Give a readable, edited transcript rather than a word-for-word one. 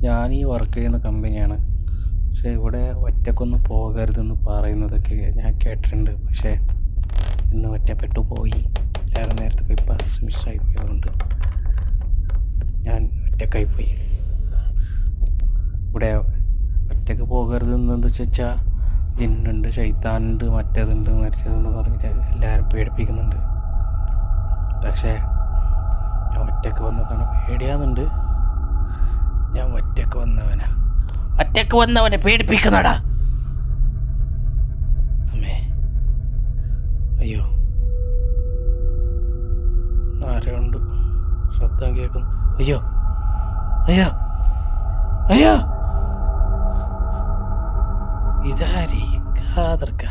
ഞാൻ ഈ വർക്ക് ചെയ്യുന്ന കമ്പനിയാണ്. പക്ഷേ ഇവിടെ ഒറ്റക്കൊന്നും പോകരുതെന്ന് പറയുന്നതൊക്കെ ഞാൻ കേട്ടിട്ടുണ്ട്. പക്ഷേ ഇന്ന് ഒറ്റപ്പെട്ടു പോയി. എല്ലാവരും നേരത്തെ പോയി ബസ് മിസ്സായി പോയതുകൊണ്ട് ഞാൻ ഒറ്റക്കായി പോയി. ഇവിടെ ഒറ്റക്ക് പോകരുതെന്ന് വെച്ചാൽ ജിന്നുണ്ട്, ശൈത്താനുണ്ട്, മറ്റേതുണ്ട്, മരിച്ചതുണ്ടെന്ന് പറഞ്ഞിട്ട് എല്ലാവരും പേടിപ്പിക്കുന്നുണ്ട്. പക്ഷേ ഞാൻ ഒറ്റക്ക് വന്നതാണ്. പേടിയാകുന്നുണ്ട്. ഞാൻ ഒറ്റക്ക് വന്നവനെ പേടിപ്പിക്കുന്നടാ. അമ്മേ, അയ്യോ, ആരുണ്ട്? ശബ്ദം കേൾക്കുന്നു. അയ്യോ അയ്യോ അയ്യോ, ഇതാരീ കാതർക്ക.